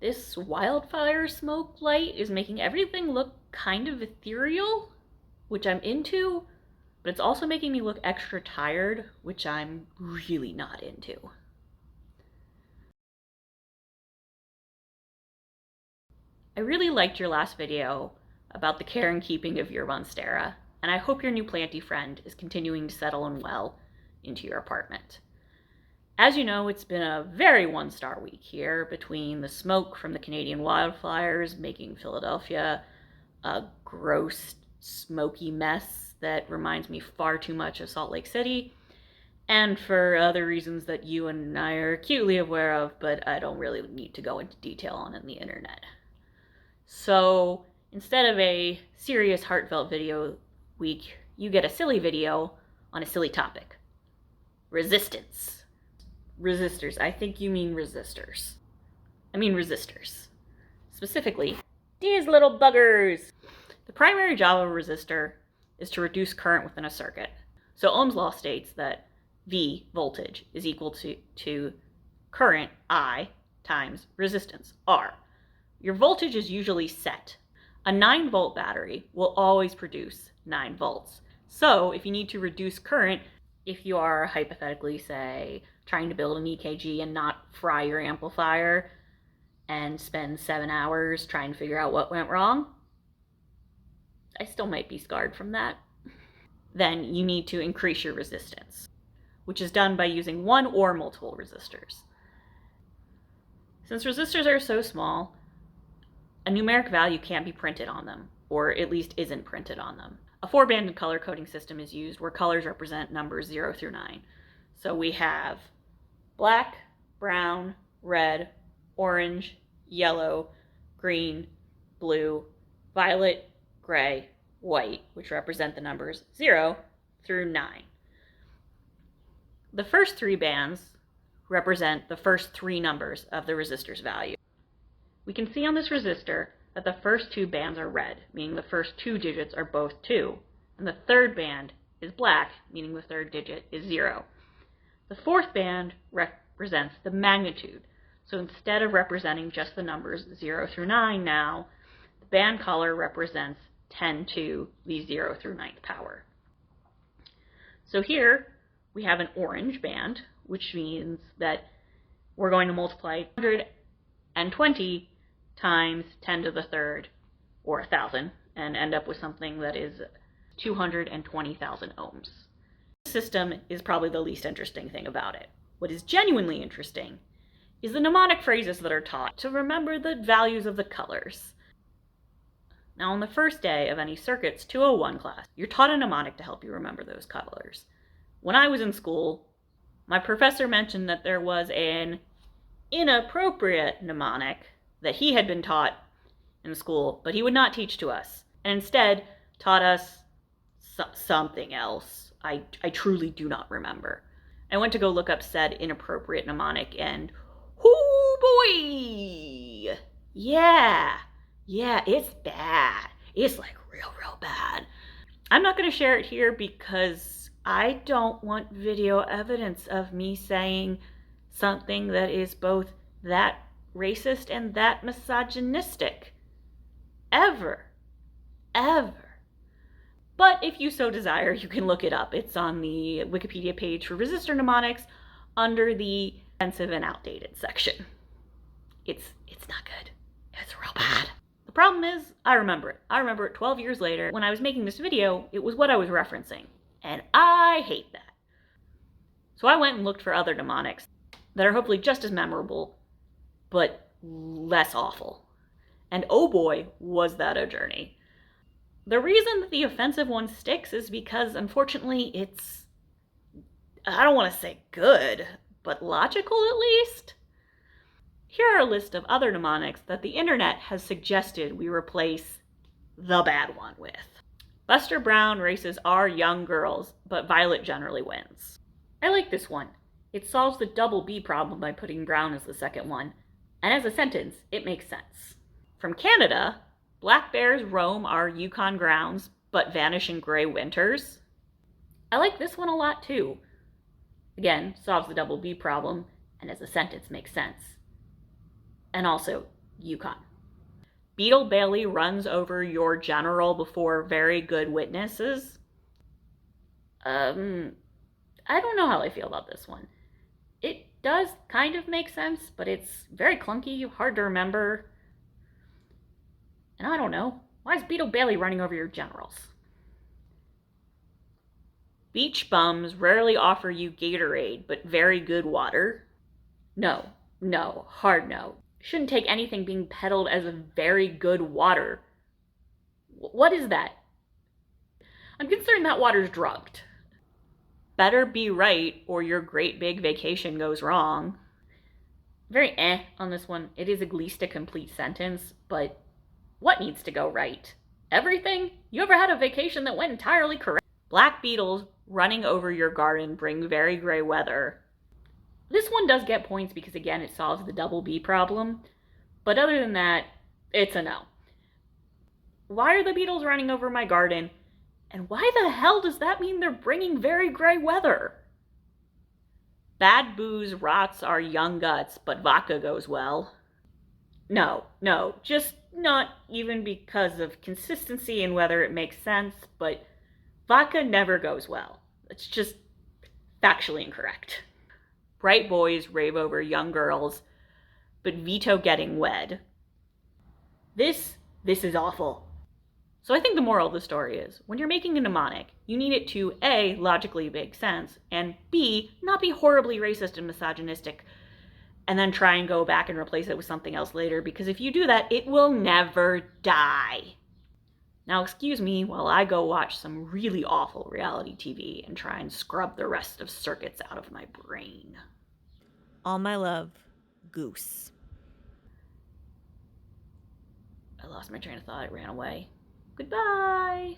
This wildfire smoke light is making everything look kind of ethereal, which I'm into, but it's also making me look extra tired, which I'm really not into. I really liked your last video about the care and keeping of your monstera, and I hope your new planty friend is continuing to settle in well into your apartment. As you know, it's been a very one-star week here, between the smoke from the Canadian wildfires making Philadelphia a gross, smoky mess that reminds me far too much of Salt Lake City, and for other reasons that you and I are acutely aware of, but I don't really need to go into detail on the internet. So instead of a serious, heartfelt video week, you get a silly video on a silly topic. Resistance. Resistors. I think you mean resistors. I mean resistors. Specifically, these little buggers. The primary job of a resistor is to reduce current within a circuit. So Ohm's law states that V, voltage, is equal to current, I, times resistance, R. Your voltage is usually set. A 9-volt battery will always produce 9 volts. So if you need to reduce current, if you are hypothetically, say, trying to build an EKG and not fry your amplifier and spend 7 hours trying to figure out what went wrong, I still might be scarred from that. Then you need to increase your resistance, which is done by using one or multiple resistors. Since resistors are so small, a numeric value can't be printed on them, or at least isn't printed on them. A 4-banded color coding system is used where colors represent numbers 0 through 9. So we have black, brown, red, orange, yellow, green, blue, violet, gray, white, which represent the numbers 0 through 9. The first 3 bands represent the first 3 numbers of the resistor's value. We can see on this resistor that the first 2 bands are red, meaning the first 2 digits are both 2, and the third band is black, meaning the third digit is 0. The fourth band represents the magnitude, so instead of representing just the numbers 0 through 9 now, the band color represents 10 to the 0 through 9th power. So here we have an orange band, which means that we're going to multiply 120 times 10 to the third, or 1,000, and end up with something that is 220,000 ohms. This system is probably the least interesting thing about it. What is genuinely interesting is the mnemonic phrases that are taught to remember the values of the colors. Now, on the first day of any Circuits 201 class, you're taught a mnemonic to help you remember those colors. When I was in school, my professor mentioned that there was an inappropriate mnemonic that he had been taught in school, but he would not teach to us, and instead taught us something else. I truly do not remember. I went to go look up said inappropriate mnemonic, and oh boy! Yeah, it's bad. It's like real bad. I'm not going to share it here because I don't want video evidence of me saying something that is both that racist and that misogynistic. Ever. But if you so desire, you can look it up. It's on the Wikipedia page for resistor mnemonics under the offensive and outdated section. It's not good. It's real bad. The problem is, I remember it. I remember it 12 years later. When I was making this video, it was what I was referencing. And I hate that. So I went and looked for other mnemonics that are hopefully just as memorable, but less awful. And oh boy, was that a journey. The reason that the offensive one sticks is because, unfortunately, it's, I don't want to say good, but logical at least. Here are a list of other mnemonics that the internet has suggested we replace the bad one with. Buster Brown races are young girls, but Violet generally wins. I like this one. It solves the double B problem by putting Brown as the second one, and as a sentence, it makes sense. From Canada, black bears roam our Yukon grounds, but vanish in gray winters. I like this one a lot too. Again, solves the double B problem, and as a sentence makes sense. And also, Yukon. Beetle Bailey runs over your general before very good witnesses. I don't know how I feel about this one. It does kind of make sense, but it's very clunky, hard to remember. And I don't know. Why is Beetle Bailey running over your generals? Beach bums rarely offer you Gatorade, but very good water. No, no, hard no. Shouldn't take anything being peddled as a very good water. What is that? I'm concerned that water's drugged. Better be right or your great big vacation goes wrong. Very on this one. It is at least a complete sentence, but what needs to go right? Everything? You ever had a vacation that went entirely correct? Black beetles running over your garden bring very gray weather. This one does get points because, again, it solves the double B problem. But other than that, it's a no. Why are the beetles running over my garden? And why the hell does that mean they're bringing very gray weather? Bad booze rots our young guts, but vodka goes well. No, just not even because of consistency and whether it makes sense, but vodka never goes well. It's just factually incorrect. Bright boys rave over young girls, but veto getting wed. This is awful. So I think the moral of the story is, when you're making a mnemonic, you need it to A, logically make sense, and B, not be horribly racist and misogynistic, and then try and go back and replace it with something else later, because if you do that, it will never die. Now excuse me while I go watch some really awful reality TV and try and scrub the rest of circuits out of my brain. All my love, Goose. I lost my train of thought. It ran away. Goodbye.